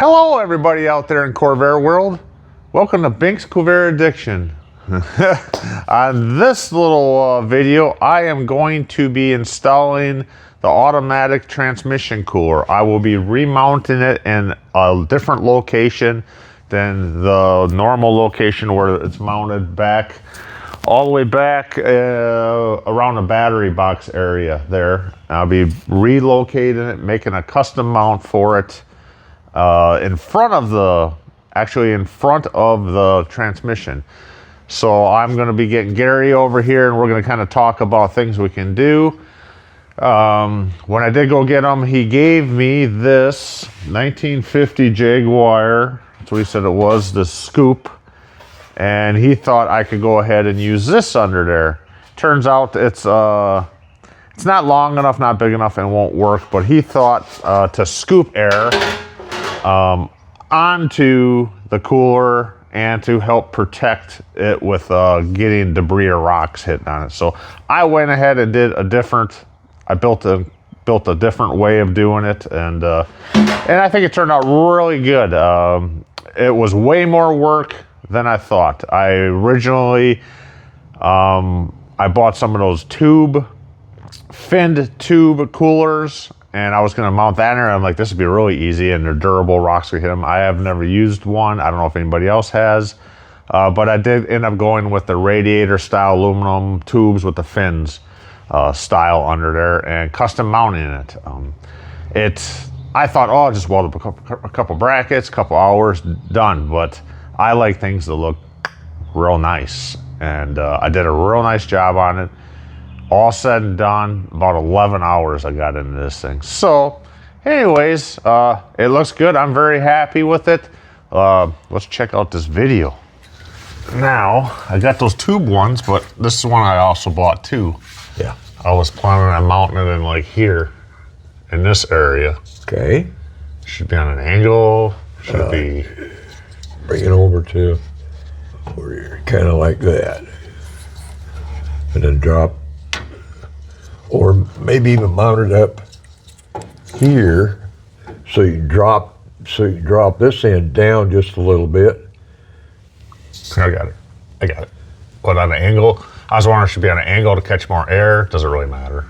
Hello everybody out there in Corvair world. Welcome to Bink's Corvair Addiction. On this little video, I am going to be installing the automatic transmission cooler. I will be remounting it in a different location than the normal location where it's mounted back, all the way back around the battery box area there. I'll be relocating it, making a custom mount for it in front of the transmission. So I'm going to be getting Gary over here and we're going to kind of talk about things we can do. When I did go get him, he gave me this 1950 Jaguar. That's what he said it was, the scoop. And he thought I could go ahead and use this under there. Turns out it's not long enough, not big enough, and won't work. But he thought to scoop air onto the cooler and to help protect it with getting debris or rocks hitting on it. So I went ahead and did I built a different way of doing it, and I think it turned out really good. It was way more work than I thought. I originally I bought some of those finned tube coolers, and I was going to mount that in there. I'm like, this would be really easy, and they're durable, rocks will hit them. I have never used one. I don't know if anybody else has, but I did end up going with the radiator style aluminum tubes with the fins style under there and custom mounting it. I thought, oh, I'll just weld up a couple brackets, couple hours, done. But I like things that look real nice, and I did a real nice job on it. All said and done, about 11 hours I got into this thing. So anyways, it looks good. I'm very happy with it. Let's check out this video. Now, I got those tube ones, but this is one I also bought too. Yeah. I was planning on mounting it in like here, in this area. Okay. Should be on an angle, should be. Bring it over to where you're kind of like that. And then drop, or maybe even mount it up here. So you drop this end down just a little bit. I got it. But on an angle, I was wondering if it should be on an angle to catch more air. Doesn't really matter.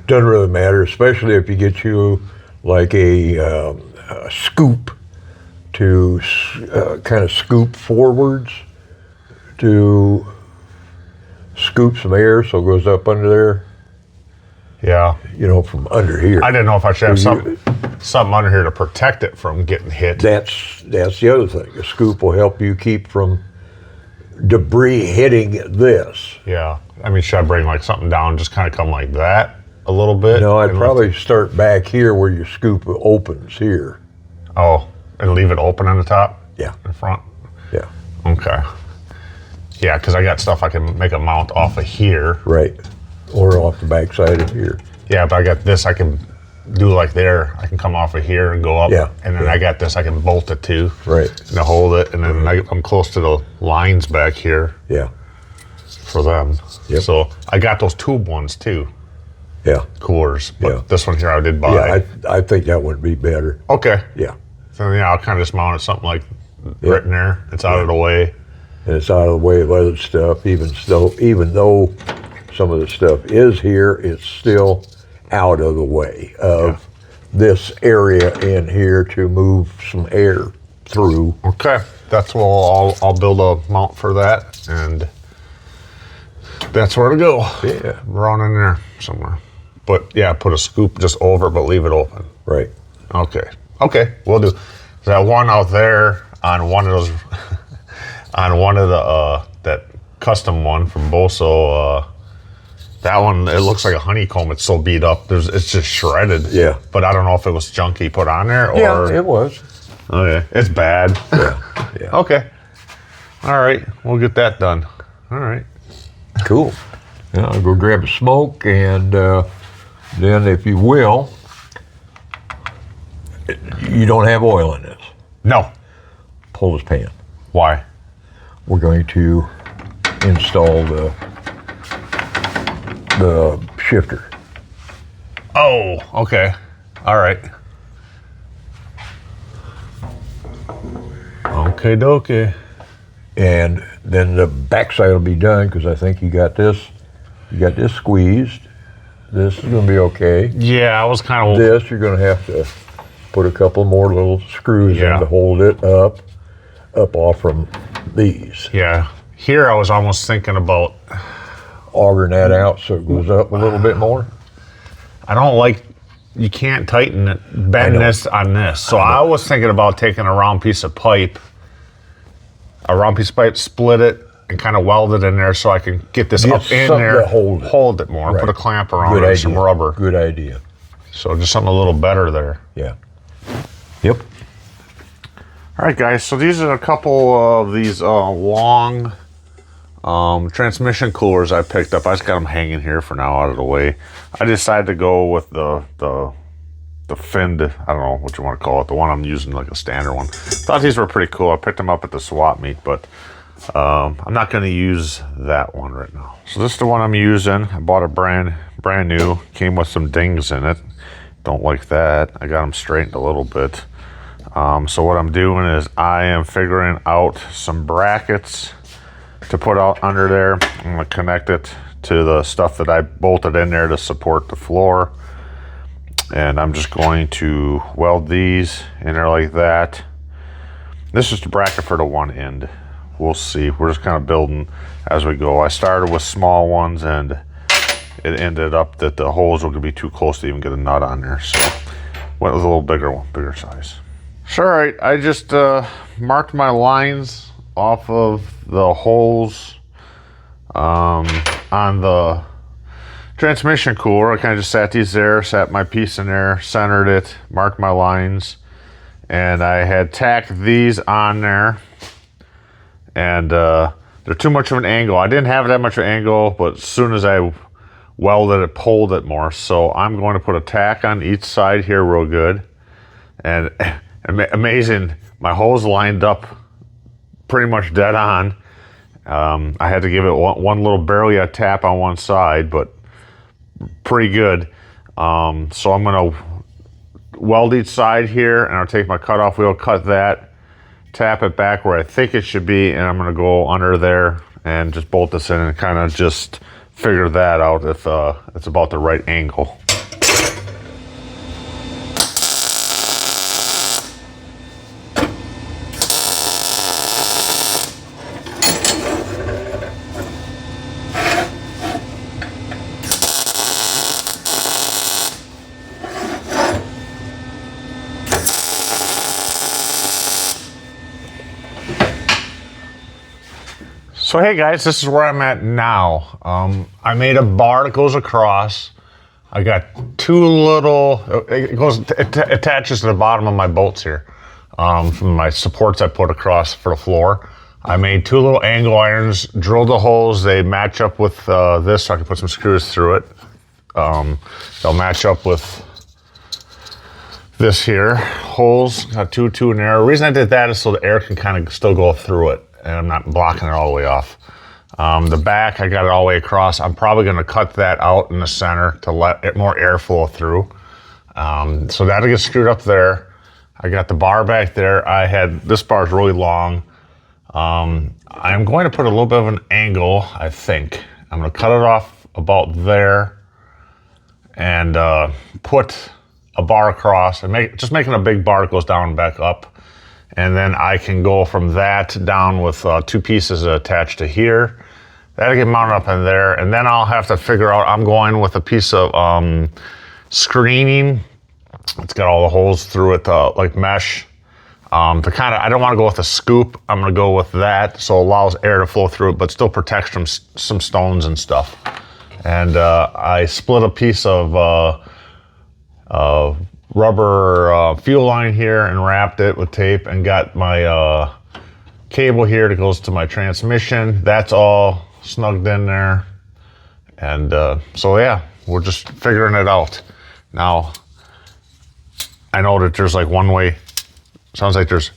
Doesn't really matter, especially if you get you like a scoop to kind of scoop forwards to scoop some air so it goes up under there. Yeah. You know, from under here. I didn't know if I should have something under here to protect it from getting hit. That's the other thing. A scoop will help you keep from debris hitting this. Yeah. I mean, should I bring like something down, just kind of come like that a little bit? No, I'd probably start back here where your scoop opens here. Oh, and leave it open on the top? Yeah. In front? Yeah. Okay. Yeah, because I got stuff I can make a mount off of here. Right. Or off the back side of here. Yeah, but I got this I can do like there. I can come off of here and go up. Yeah. And then I got this I can bolt it to. Right. And hold it. And then I'm close to the lines back here. Yeah. For them. Yep. So I got those tube ones too. Yeah. Coolers. But yeah. This one here I did buy. Yeah, I think that would be better. Okay. Yeah. So yeah, I'll kind of just mount it something like right in there. It's out of the way. And it's out of the way of other stuff. Even though some of the stuff is here, it's still out of the way of this area in here to move some air through. Okay, that's what I'll build a mount for that, and that's where to go. Yeah, Run in there somewhere. But yeah, put a scoop just over, but leave it open. Right. Okay, we'll do. That one out there on one of those, on one of the that custom one from Boso. That one, it looks like a honeycomb. It's so beat up. It's just shredded. Yeah. But I don't know if it was junky put on there or. Yeah, it was. Okay. It's bad. Yeah. Yeah. Okay. All right. We'll get that done. All right. Cool. Yeah, I'll go grab a smoke, and then, if you will, you don't have oil in this. No. Pull this pan. Why? We're going to install the shifter. Oh, okay. All right. Okay, dokie. And then the backside will be done because I think you got this squeezed. This is going to be okay. Yeah, I was kind of... This, you're going to have to put a couple more little screws in to hold it up off from these. Yeah. Here I was almost thinking about... augering that out so it goes up a little bit more. I don't like... You can't tighten it, bend this on this. So I was thinking about taking a round piece of pipe, split it, and kind of weld it in there so I can get this up in there, hold it more, put a clamp around it, some rubber. Good idea. So just something a little better there. Yeah. Yep. All right, guys, so these are a couple of these long transmission coolers I picked up. I just got them hanging here for now out of the way. I decided to go with the finned, I don't know what you want to call it, the one I'm using, like a standard one. Thought these were pretty cool. I picked them up at the swap meet, but I'm not going to use that one right now. So this is the one I'm using. I bought a brand new. Came with some dings in it. Don't like that. I got them straightened a little bit. So what I'm doing is I am figuring out some brackets to put out under there. I'm going to connect it to the stuff that I bolted in there to support the floor. And I'm just going to weld these in there like that. This is the bracket for the one end. We'll see. We're just kind of building as we go. I started with small ones and it ended up that the holes were going to be too close to even get a nut on there. So went with a little bigger one, bigger size. So, all right, I just marked my lines off of the holes on the transmission cooler. I kind of just sat these there, sat my piece in there, centered it, marked my lines, and I had tacked these on there. And they're too much of an angle. I didn't have that much of an angle, but as soon as I welded it, pulled it more. So I'm going to put a tack on each side here real good. And amazing, my holes lined up pretty much dead on. I had to give it one little barely a tap on one side, but pretty good. So I'm going to weld each side here, and I'll take my cutoff wheel, cut that, tap it back where I think it should be, and I'm going to go under there and just bolt this in and kind of just figure that out if it's about the right angle. So hey guys, this is where I'm at now. I made a bar that goes across. I got two little, it attaches to the bottom of my bolts here, from my supports I put across for the floor. I made two little angle irons, drilled the holes. They match up with this, so I can put some screws through it. They'll match up with this here. Holes, got two in there. The reason I did that is so the air can kind of still go through it, and I'm not blocking it all the way off. The back, I got it all the way across. I'm probably gonna cut that out in the center to let it more air flow through. So that'll get screwed up there. I got the bar back there. This bar is really long. I'm going to put a little bit of an angle, I think. I'm gonna cut it off about there and put a bar across and just making a big bar that goes down and back up. And then I can go from that down with two pieces attached to here. That'll get mounted up in there. And then I'll have to figure out, I'm going with a piece of screening. It's got all the holes through it, like mesh. I don't want to go with a scoop. I'm going to go with that, so it allows air to flow through it, but still protects from some stones and stuff. And I split a piece of rubber fuel line here and wrapped it with tape and got my cable here that goes to my transmission. That's all snugged in there. And so yeah, we're just figuring it out. Now, I know that there's like one-way, sounds like there's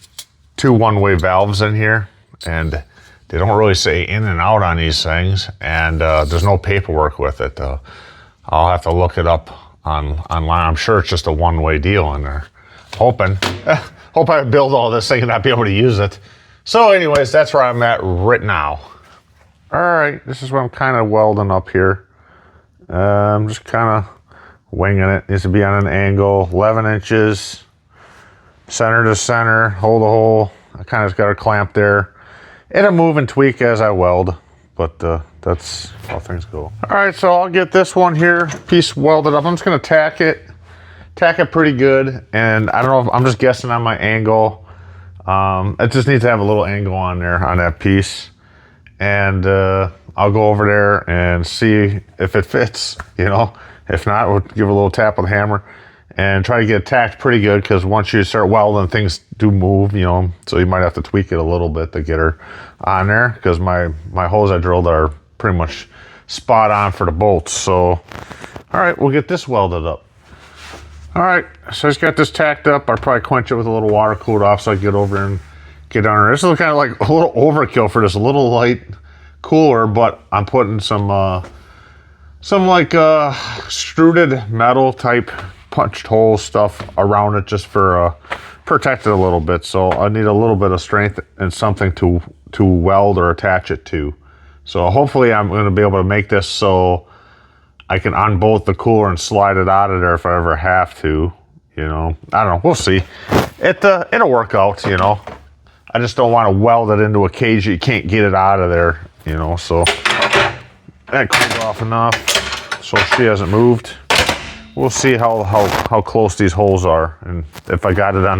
two one-way valves in here, and they don't really say in and out on these things, and there's no paperwork with it. I'll have to look it up online. I'm sure it's just a one-way deal in there. Hope I build all this thing and not be able to use it. So anyways, that's where I'm at right now. All right, this is what I'm kind of welding up here. I'm just kind of winging it. Needs to be on an angle, 11 inches, center to center, hole to hole. I kind of just got a clamp there. It'll move and tweak as I weld, but that's how things go. All right, so I'll get this one here, piece welded up. I'm just gonna tack it pretty good. And I don't know if I'm just guessing on my angle. It just needs to have a little angle on there on that piece. And I'll go over there and see if it fits, you know. If not, we'll give it a little tap with a hammer and try to get it tacked pretty good, because once you start welding, things do move, you know. So you might have to tweak it a little bit to get her on there, because my holes I drilled are pretty much spot on for the bolts. So, all right, we'll get this welded up. All right, so I just got this tacked up. I'll probably quench it with a little water, cool it off so I can get over and get under. This is kind of like a little overkill for this little light cooler, but I'm putting some like extruded metal type punched hole stuff around it just for protect it a little bit. So I need a little bit of strength and something to weld or attach it to. So hopefully I'm going to be able to make this so I can unbolt the cooler and slide it out of there if I ever have to. You know, I don't know. We'll see. It'll work out. You know, I just don't want to weld it into a cage that you can't get it out of there. You know, so that cooled off enough so she hasn't moved. We'll see how close these holes are, and if I got it on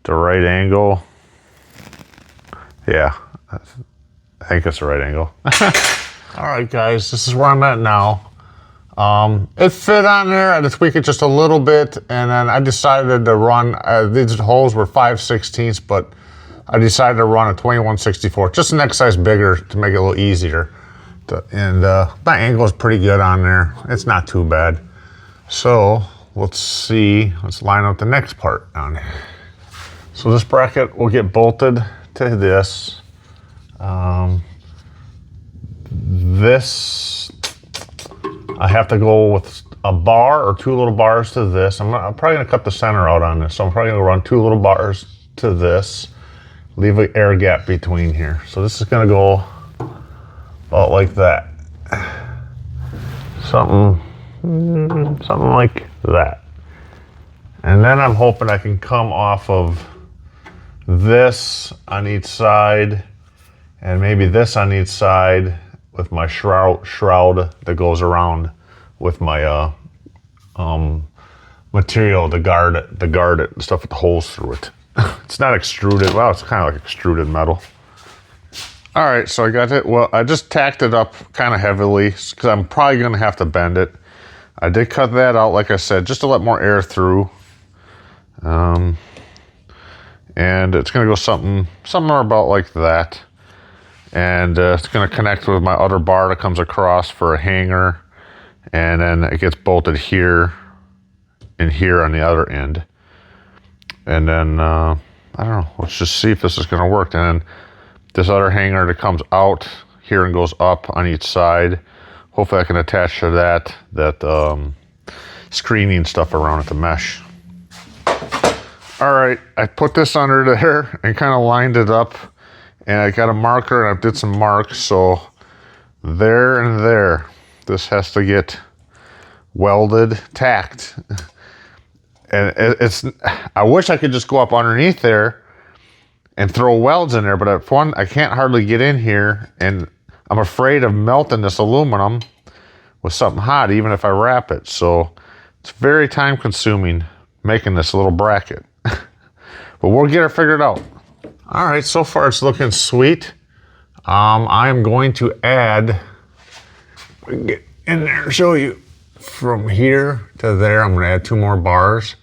the right angle. Yeah, I think it's the right angle. All right, guys, this is where I'm at now. It fit on there. I had to tweak it just a little bit, and then I decided to run, these holes were 5/16, but I decided to run a 21/64, just the next size bigger to make it a little easier. And my angle is pretty good on there. It's not too bad. So let's see, let's line up the next part down here. So this bracket will get bolted to this. This, I have to go with a bar or two little bars to this. I'm probably gonna cut the center out on this. So I'm probably gonna run two little bars to this, leave an air gap between here. So this is gonna go about like that. Something like that. And then I'm hoping I can come off of this on each side and maybe this on each side with my shroud that goes around with my material to guard it and stuff with the holes through it. It's not extruded. Well, it's kind of like extruded metal. All right, so I got it. Well, I just tacked it up kind of heavily because I'm probably going to have to bend it. I did cut that out, like I said, just to let more air through. And it's going to go somewhere about like that. And it's going to connect with my other bar that comes across for a hanger. And then it gets bolted here and here on the other end. And then, I don't know, let's just see if this is going to work. And then this other hanger that comes out here and goes up on each side. Hopefully I can attach to that screening stuff around it, the mesh. All right, I put this under there and kind of lined it up. And I got a marker and I did some marks. So there and there, this has to get welded, tacked. And I wish I could just go up underneath there and throw welds in there, but for one, I can't hardly get in here, and I'm afraid of melting this aluminum with something hot, even if I wrap it. So it's very time consuming making this little bracket, but we'll get it figured out. All right, so far it's looking sweet. I am going to add, we can get in there and show you from here to there. I'm going to add 2 more bars,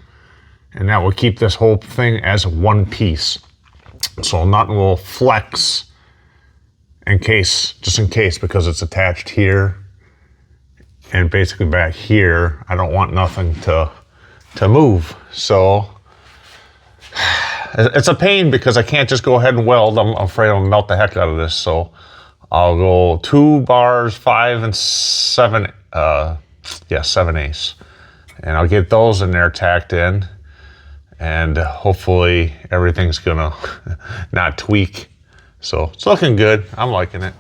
and that will keep this whole thing as one piece. So nothing will flex just in case, because it's attached here and basically back here. I don't want nothing to move. So it's a pain because I can't just go ahead and weld. I'm afraid I'll melt the heck out of this. So I'll go 2 bars, 5 and 7, 7/8. And I'll get those in there tacked in. and hopefully everything's gonna not tweak. So it's looking good. I'm liking it.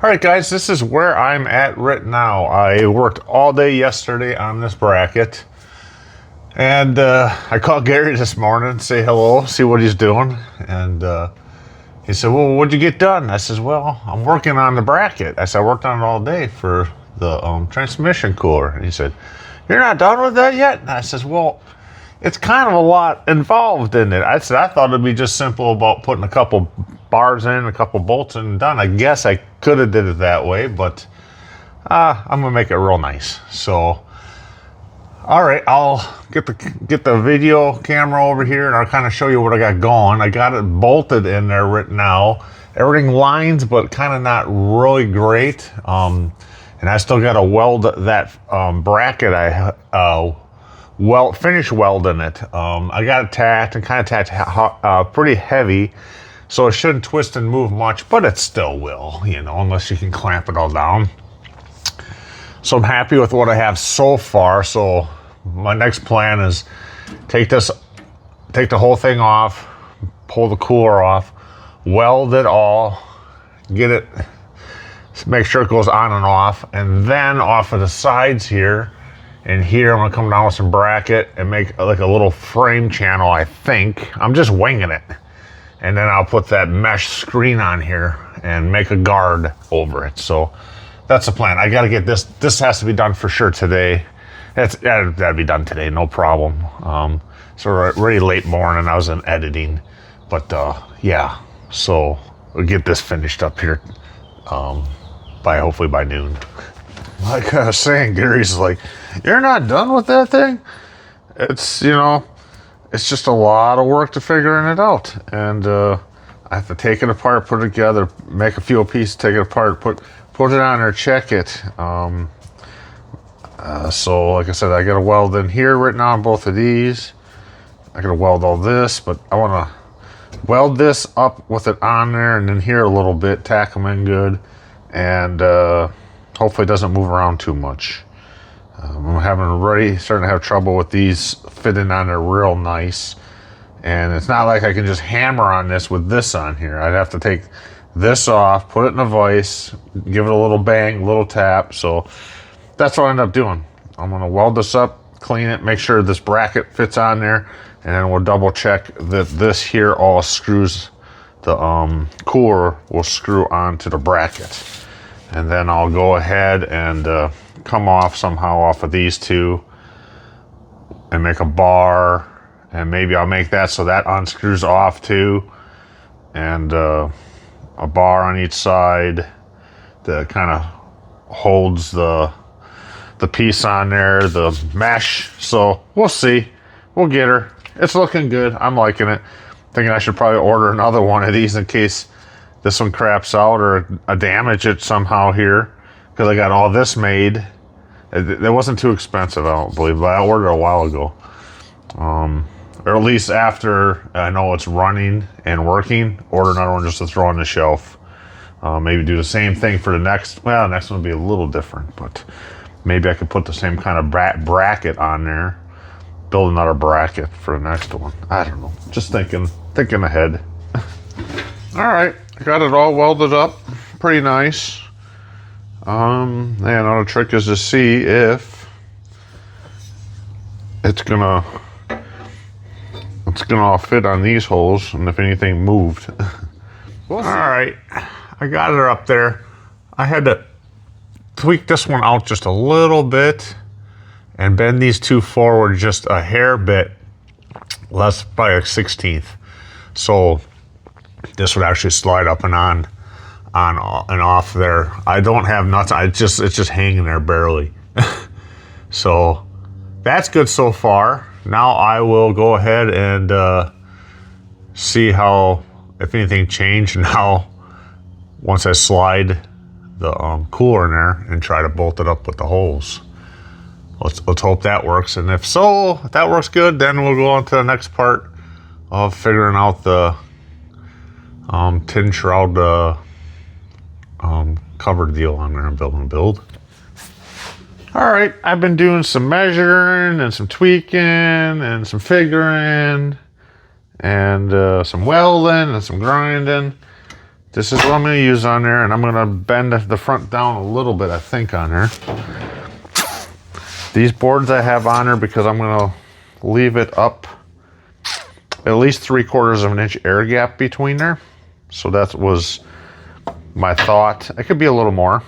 All right, guys, this is where I'm at right now. I worked all day yesterday on this bracket, and I called Gary this morning, say hello, see what he's doing, and he said, well, what'd you get done? I says, well, I'm working on the bracket. I said, I worked on it all day for the transmission cooler. And he said, you're not done with that yet? And I says, well, it's kind of a lot involved in it. I said, I thought it'd be just simple about putting a couple bars in, a couple bolts in, and done. I guess I could have did it that way, but I'm gonna make it real nice. So, all right, I'll get the video camera over here, and I'll kind of show you what I got going. I got it bolted in there right now. Everything lines, but kind of not really great. And I still got to weld that bracket. Finish welding it. I got it tacked and kind of tacked pretty heavy, so it shouldn't twist and move much, but it still will, you know, unless you can clamp it all down. So I'm happy with what I have so far. So my next plan is take the whole thing off, pull the cooler off, weld it all, get it, make sure it goes on and off, and then off of the sides here and here, I'm gonna come down with some bracket and make like a little frame channel, I think. I'm just winging it. And then I'll put that mesh screen on here and make a guard over it. So that's the plan. I gotta get this. This has to be done for sure today. That'd be done today, no problem. So already late morning, I was in editing. But yeah, so we'll get this finished up here hopefully by noon. Like I was saying, Gary's like, you're not done with that thing? It's, you know, it's just a lot of work to figuring it out. And I have to take it apart, put it together, make a few pieces, take it apart, put it on there, check it. So like I said, I got to weld in here right now on both of these. I got to weld all this, but I want to weld this up with it on there, and then here a little bit, tack them in good, and hopefully it doesn't move around too much. I'm starting to have trouble with these fitting on there real nice. And it's not like I can just hammer on this with this on here. I'd have to take this off, put it in a vise, give it a little bang, a little tap. So that's what I end up doing. I'm gonna weld this up, clean it, make sure this bracket fits on there, and then we'll double check that this here all screws, the cooler will screw onto the bracket. And then I'll go ahead and come off somehow off of these two and make a bar, and maybe I'll make that so that unscrews off too, and a bar on each side that kind of holds the piece on there, the mesh. So we'll see, we'll get her. It's looking good. I'm liking it. Thinking I should probably order another one of these in case this one craps out or I damage it somehow here, because I got all this made. It wasn't too expensive, I don't believe, but I ordered it a while ago. Or at least after I know it's running and working, order another one just to throw on the shelf. Maybe do the same thing for the next one will be a little different, but maybe I could put the same kind of bracket on there, build another bracket for the next one. I don't know, just thinking ahead. All right, I got it all welded up, pretty nice. And another trick is to see if it's gonna all fit on these holes, and if anything moved. All right, I got her up there. I had to tweak this one out just a little bit and bend these two forward just a hair bit, less by a 1/16. So this would actually slide up and on and off there. I don't have nuts. It's just hanging there barely. So that's good so far. Now I will go ahead and see if anything changed now once I slide the cooler in there and try to bolt it up with the holes. Let's hope that works. And if that works good, then we'll go on to the next part of figuring out the tin shroud cover deal on there and build. All All right, I've been doing some measuring and some tweaking and some figuring and some welding and some grinding. This is what I'm going to use on there, and I'm going to bend the front down a little bit, I think, on there. These boards I have on there because I'm going to leave it up at least 3/4 of an inch air gap between there. So that was my thought. It could be a little more,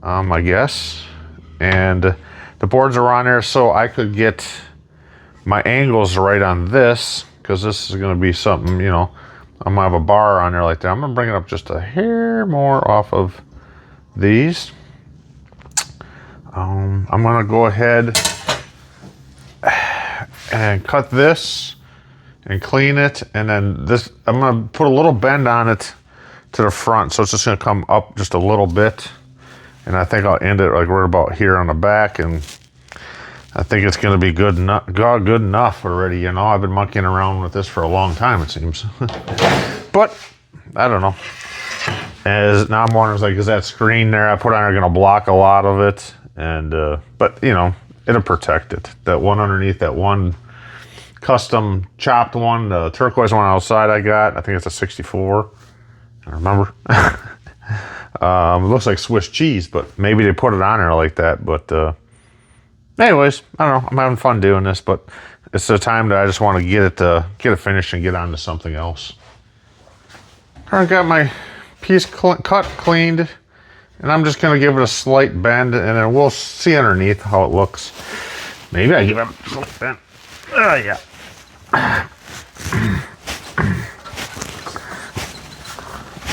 I guess. And the boards are on there so I could get my angles right on this, because this is going to be something, you know, I'm going to have a bar on there like that. I'm going to bring it up just a hair more off of these. I'm going to go ahead and cut this and clean it. And then this, I'm going to put a little bend on it to the front. So it's just going to come up just a little bit. And I think I'll end it like right about here on the back. And I think it's going to be good enough already. You know, I've been monkeying around with this for a long time, it seems. But I don't know. As now I'm wondering, like, is that screen there I put on there going to block a lot of it? And but you know, it'll protect it. That one underneath, that one custom chopped one, the turquoise one outside I got. I think it's a 64. I remember. It looks like Swiss cheese, but maybe they put it on there like that. But anyways, I don't know. I'm having fun doing this, but it's the time that I just want to get it finished and get on to something else. I got my piece cut, cleaned, and I'm just going to give it a slight bend, and then we'll see underneath how it looks. Maybe I give it a slight bend. Oh, yeah.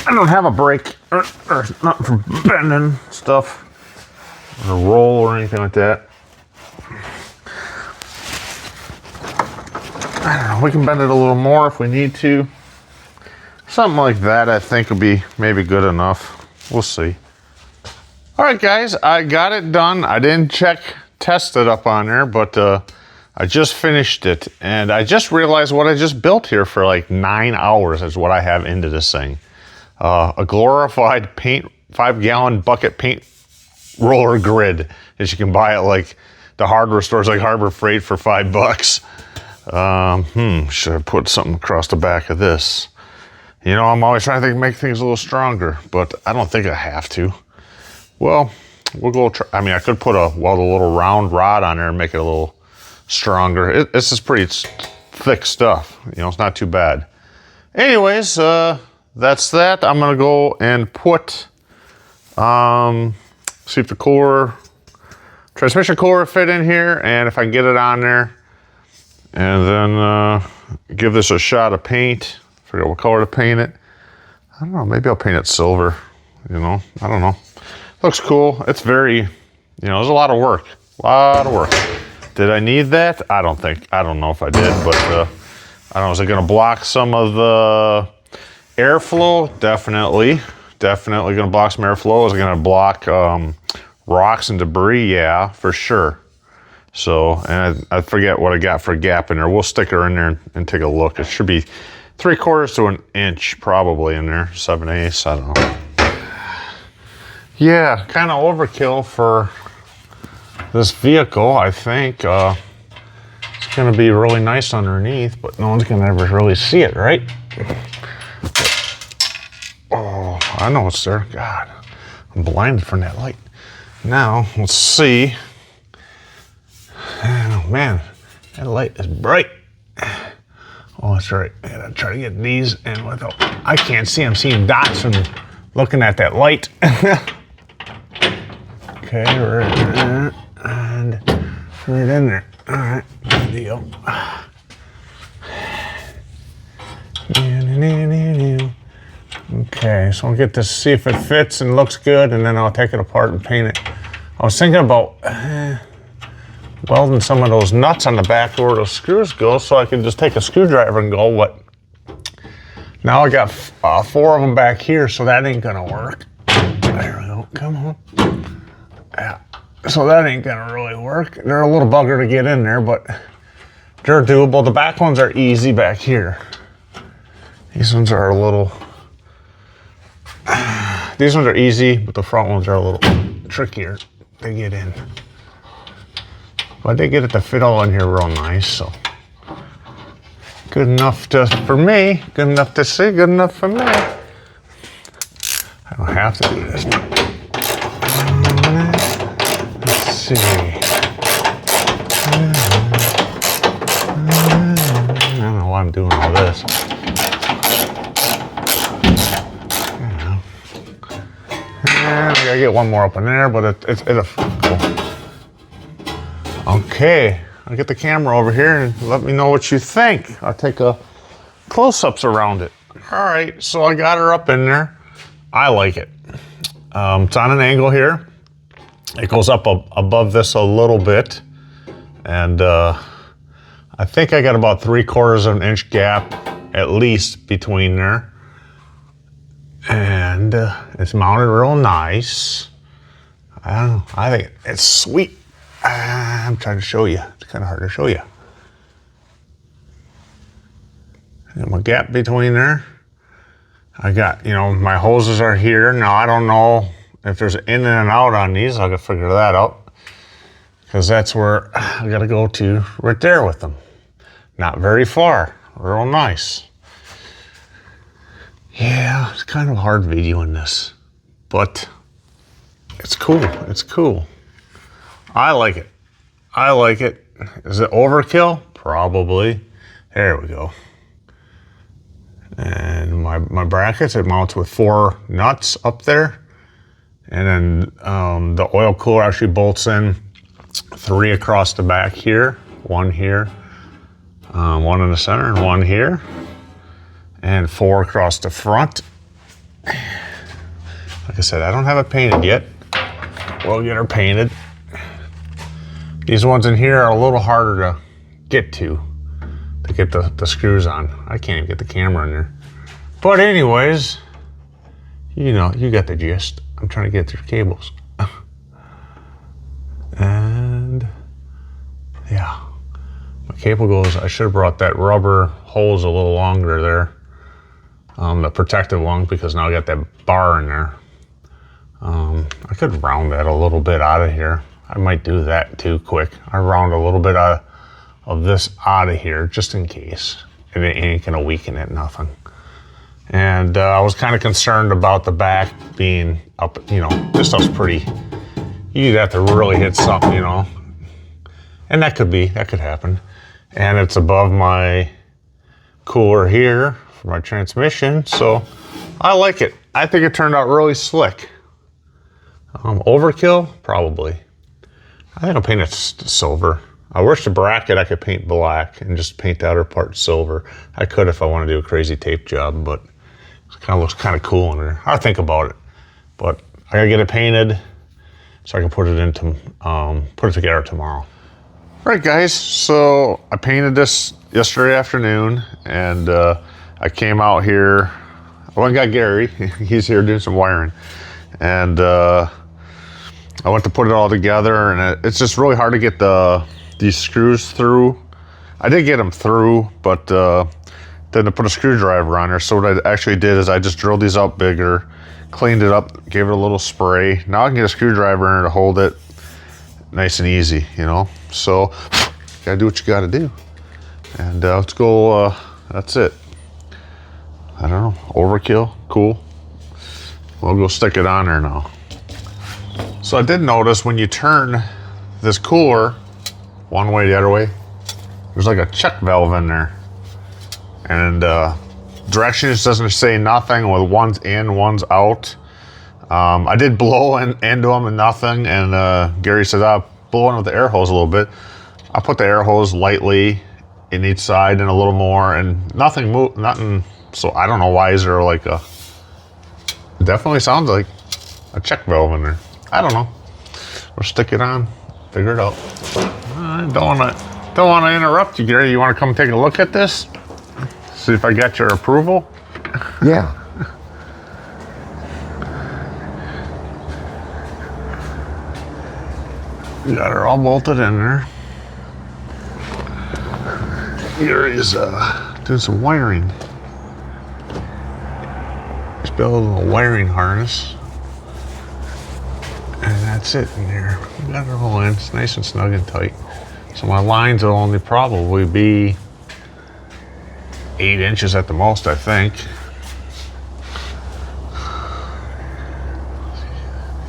I don't have a brake or nothing for bending stuff or roll or anything like that. I don't know. We can bend it a little more if we need to. Something like that, I think, would be maybe good enough. We'll see. All right, guys, I got it done. I didn't test it up on there, but I just finished it, and I just realized what I just built here for like 9 hours is what I have into this thing. A glorified 5-gallon bucket paint roller grid that you can buy at like the hardware stores like Harbor Freight for $5. Should I put something across the back of this? You know, I'm always trying to make things a little stronger, but I don't think I have to. Well, we'll go try. I mean, I could put a little round rod on there and make it a little stronger. This is pretty thick stuff. You know, it's not too bad. Anyways, that's that. I'm gonna go and put, see if the transmission core fit in here, and if I can get it on there, and then give this a shot of paint. Figure out what color to paint it. I don't know, maybe I'll paint it silver, you know, I don't know. Looks cool. It's very, you know, there's a lot of work. Did I need that? I don't know if I did, but I don't know, is it gonna block some of the airflow? Definitely gonna block some airflow. Is it gonna block rocks and debris? Yeah, for sure. So, and I forget what I got for a gap in there. We'll stick her in there and take a look. It should be 3/4 to an inch probably in there, 7/8, I don't know. Yeah, kind of overkill for this vehicle, I think. It's gonna be really nice underneath, but no one's gonna ever really see it, right? Oh, I know it's there. God, I'm blinded from that light. Now, let's see. Oh man, that light is bright. Oh, that's right. I gotta try to get these in without. I can't see. I'm seeing dots from looking at that light. Okay, right, and right in there. All right, good deal. Okay, so I'll get to see if it fits and looks good, and then I'll take it apart and paint it. I was thinking about welding some of those nuts on the back where those screws go, so I can just take a screwdriver and go, what? Now I got 4 of them back here, so that ain't gonna work. There we go, come on. Yeah, so that ain't gonna really work. They're a little bugger to get in there, but they're doable. The back ones are easy back here. These ones are a little, these ones are easy, but the front ones are a little trickier to get in. But I did get it to fit all in here real nice, so. Good enough for me, good enough to see, good enough for me. I don't have to do this. Let's see. I don't know why I'm doing all this. And I gotta get one more up in there, but it'll cool. Okay, I'll get the camera over here and let me know what you think. I'll take a close-ups around it. All right, so I got her up in there. I like it. It's on an angle here. It goes up above this a little bit. And I think I got about 3/4 of an inch gap at least between there. And it's mounted real nice. I don't know, I think it's sweet. I'm trying to show you. It's kind of hard to show you. And my gap between there. I got, my hoses are here. Now I don't know if there's an in and out on these. I gotta figure that out. Because that's where I gotta go to right there with them. Not very far, real nice. Yeah, it's kind of hard videoing this, but it's cool, it's cool. I like it. I like it. Is it overkill? Probably. There we go. And my brackets, it mounts with 4 nuts up there. And then the oil cooler actually bolts in 3 across the back here. 1 here, 1 in the center, and 1 here. And 4 across the front. Like I said, I don't have it painted yet. We'll get her painted. These ones in here are a little harder to get the screws on. I can't even get the camera in there. But anyways, you got the gist. I'm trying to get through cables. And yeah, my cable goes, I should have brought that rubber hose a little longer there. The protective one, because now I got that bar in there. I could round that a little bit out of here. I might do that too quick. I round a little bit of this out of here just in case. And it ain't gonna weaken it, nothing. And I was kind of concerned about the back being up, this stuff's pretty, you'd have to really hit something, And that could happen. And it's above my cooler here for my transmission, so I like it. I think it turned out really slick. Overkill? Probably. I think I'll paint it silver. I wish the bracket I could paint black and just paint the outer part silver. I could if I want to do a crazy tape job, but it kind of looks kind of cool in there. I'll think about it. But I gotta get it painted so I can put it together tomorrow. All right, guys, so I painted this yesterday afternoon, and I came out here. I went and got Gary. He's here doing some wiring. And I went to put it all together, and it's just really hard to get these screws through. I did get them through, but then to put a screwdriver on there. So what I actually did is I just drilled these out bigger, cleaned it up, gave it a little spray. Now I can get a screwdriver in there to hold it nice and easy, So gotta do what you gotta do. And let's go, that's it. I don't know, overkill, cool. We'll go stick it on there now. So I did notice when you turn this cooler one way, the other way, there's like a check valve in there. And directions doesn't say nothing with one's in, one's out. I did blow into them and nothing. And Gary says, I'll blow in with the air hose a little bit. I put the air hose lightly in each side and a little more, and nothing moved, nothing. So I don't know why is there like it definitely sounds like a check valve in there. I don't know. We'll stick it on, figure it out. I don't want to interrupt you, Gary. You want to come take a look at this? See if I got your approval? Yeah. We got her all bolted in there. Gary's doing some wiring. He's building a wiring harness. And that's it in there. We got her all in. It's nice and snug and tight. So my lines will only probably be 8 inches at the most, I think.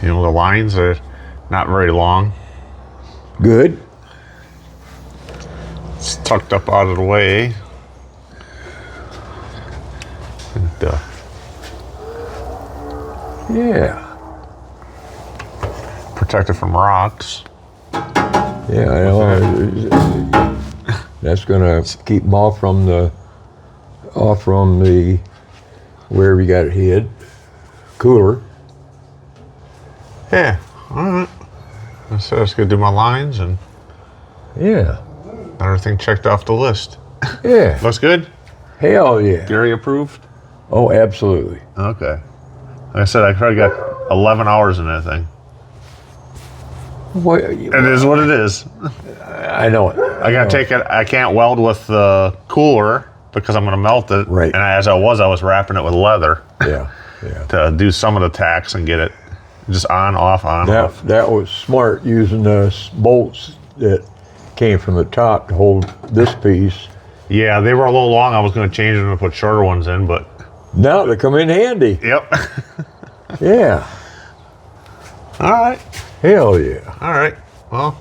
You know, the lines are not very long. Good. It's tucked up out of the way. And, Yeah. protected from rocks. Yeah, I know. That's gonna keep them off from the wherever you got it hid. Cooler. Yeah, all right. So I was gonna do my lines and Yeah. everything checked off the list. Yeah. Looks good? Hell yeah. Gary approved? Oh, absolutely. Okay. Like I said, I probably got 11 hours in that thing. What, It is what it is. I know it. I gotta take it, I can't weld with the cooler because I'm gonna melt it. Right. And as I was wrapping it with leather Yeah. Yeah. to do some of the tacks and get it just on, off, on, off. That was smart using the bolts that came from the top to hold this piece. Yeah, they were a little long. I was gonna change them and put shorter ones in, but. Now they come in handy. Yep. Yeah. All right. Hell yeah. All right. Well.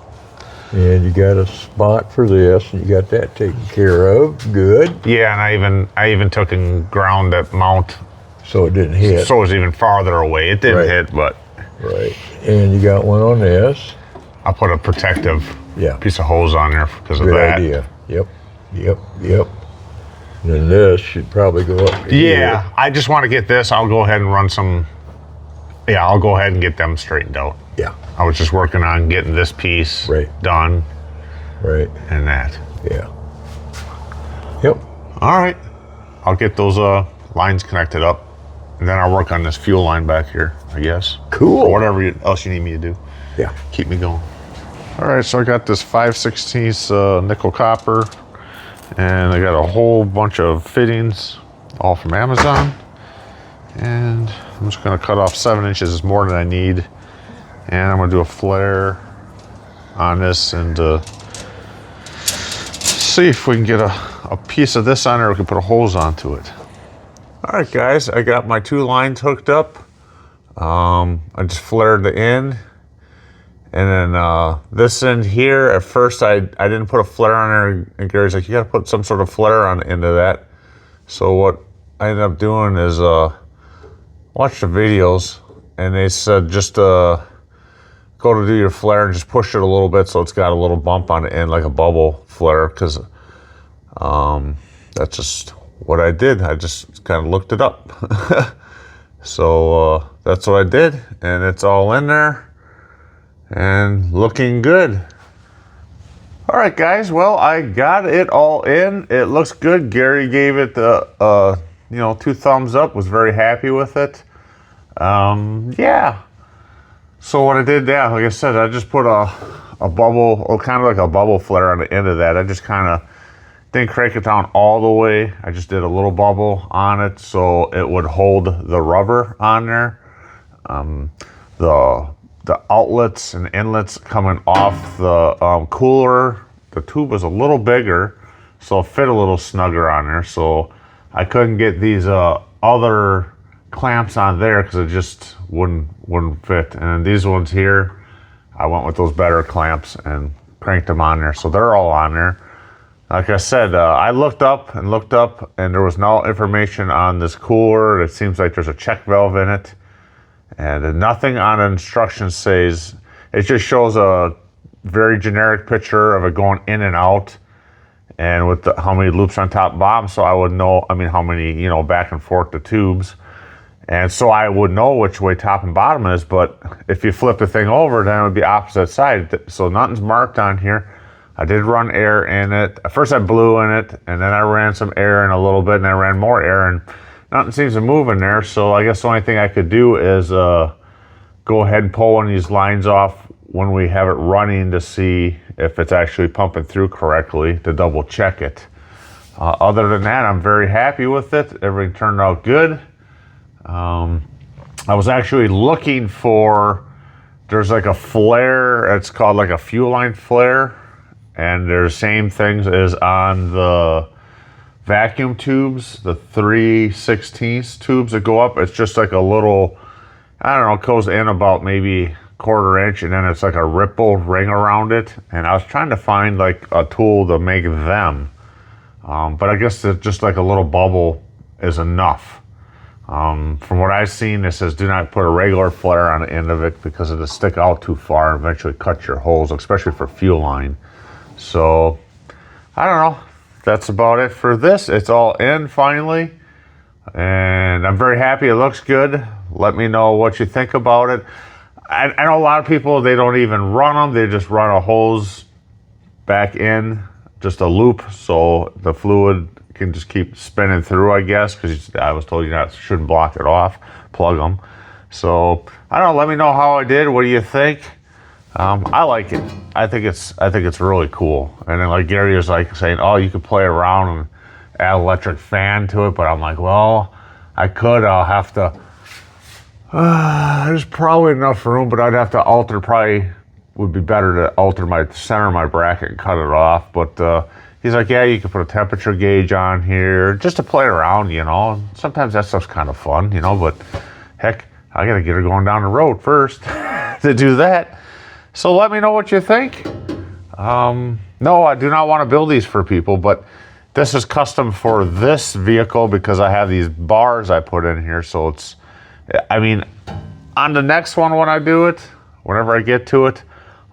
And you got a spot for this, and you got that taken care of. Good. Yeah, and I even took and ground that mount So it didn't hit. so it was even farther away. It didn't Right. hit, but Right. And you got one on this. I put a protective Yeah. piece of hose on there because of Good that. idea. Yep. Yep. Yep. And then this should probably go up to Yeah, here. I just want to get this. I'll go ahead and run some. Yeah, I'll go ahead and get them straightened out. Yeah. I was just working on getting this piece Right. done Right. and that. Yeah. Yep. All right. I'll get those lines connected up, and then I'll work on this fuel line back here, I guess. Cool. Or whatever else you need me to do. Yeah. Keep me going. All right, so I got this 5/16 nickel copper, and I got a whole bunch of fittings, all from Amazon. And I'm just gonna cut off 7 inches, is more than I need. And I'm gonna do a flare on this and see if we can get a piece of this on there. We can put a hose onto it. All right, guys, I got my 2 lines hooked up. I just flared the end. And then this end here, at first I didn't put a flare on there, and Gary's like, you gotta put some sort of flare on the end of that. So what I ended up doing is watch the videos, and they said just go to do your flare and just push it a little bit so it's got a little bump on the end like a bubble flare, because that's just what I did. I just kind of looked it up. So that's what I did, and it's all in there and looking good. All right, guys, well, I got it all in. It looks good. Gary gave it 2 thumbs up, was very happy with it. Yeah. So what I did, yeah, like I said, I just put a bubble, or kind of like a bubble flare on the end of that. I just kind of didn't crank it down all the way. I just did a little bubble on it so it would hold the rubber on there. The outlets and inlets coming off the cooler, the tube was a little bigger, so it fit a little snugger on there. So I couldn't get these other clamps on there because it just wouldn't fit. And then these ones here, I went with those better clamps and cranked them on there. So they're all on there. Like I said, I looked up, and there was no information on this cooler. It seems like there's a check valve in it. And nothing on the instructions says, it just shows a very generic picture of it going in and out, and with how many loops on top and bottom, so I would know, how many, back and forth the tubes. And so I would know which way top and bottom is, but if you flip the thing over, then it would be opposite side. So nothing's marked on here. I did run air in it. At first I blew in it, and then I ran some air in a little bit, and I ran more air, and nothing seems to move in there. So I guess the only thing I could do is go ahead and pull one of these lines off when we have it running to see if it's actually pumping through correctly, to double check it. Other than that, I'm very happy with it. Everything turned out good. I was actually looking for, there's like a flare, it's called like a fuel line flare, and they're the same things as on the vacuum tubes, the 3/16 tubes that go up. It's just like a little, I don't know, it goes in about maybe 1/4 inch, and then it's like a ripple ring around it. And I was trying to find like a tool to make them, but I guess it's just like a little bubble is enough. From what I've seen, it says do not put a regular flare on the end of it because it'll stick out too far and eventually cut your holes, especially for fuel line. So I don't know. That's about it for this. It's all in finally, and I'm very happy. It looks good. Let me know what you think about it. I know a lot of people, they don't even run them. They just run a hose back in, just a loop, so the fluid can just keep spinning through, I guess, because I was told shouldn't block it off, plug them. So I don't know. Let me know how I did. What do you think? I like it. I think it's really cool. And then like Gary was like saying, oh, you could play around and add electric fan to it, but I'm like, well, I could. I'll have to. There's probably enough room, but I'd have to alter. Probably would be better to alter my center of my bracket and cut it off. But he's like, yeah, you can put a temperature gauge on here just to play around, you know. Sometimes that stuff's kind of fun, you know. But heck, I gotta get her going down the road first to do that. So let me know what you think. No, I do not want to build these for people, but this is custom for this vehicle because I have these bars I put in here. So it's, I mean, on the next one when I do it, whenever I get to it,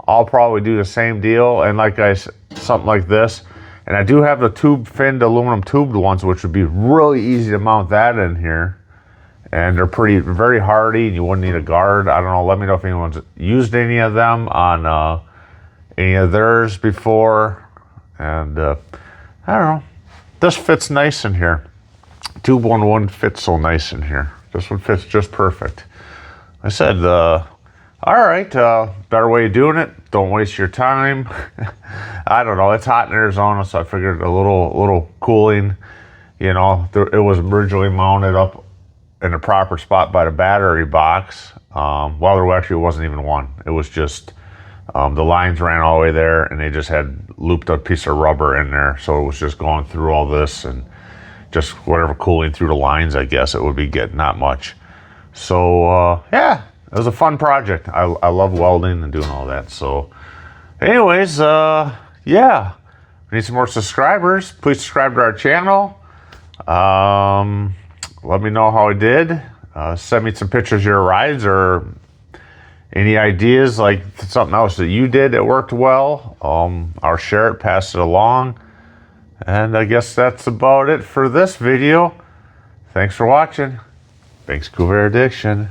I'll probably do the same deal. And like something like this. And I do have the tube finned aluminum tubed ones, which would be really easy to mount that in here. And they're very hardy, and you wouldn't need a guard. I don't know. Let me know if anyone's used any of them on any of theirs before. And I don't know. This fits nice in here. Tube one wouldn't fit so nice in here. This one fits just perfect. I said, all right, better way of doing it. Don't waste your time. I don't know. It's hot in Arizona, so I figured a little cooling. You know, it was originally mounted up in the proper spot by the battery box. Well, there actually wasn't even one. It was just the lines ran all the way there, and they just had looped a piece of rubber in there. So it was just going through all this and just whatever cooling through the lines, I guess it would be getting, not much. So yeah, it was a fun project. I love welding and doing all that. So anyways, yeah, we need some more subscribers. Please subscribe to our channel. Let me know how I did. Send me some pictures of your rides or any ideas, like something else that you did that worked well. I'll share it, pass it along. And I guess that's about it for this video. Thanks for watching. Thanks, Corvair Addiction.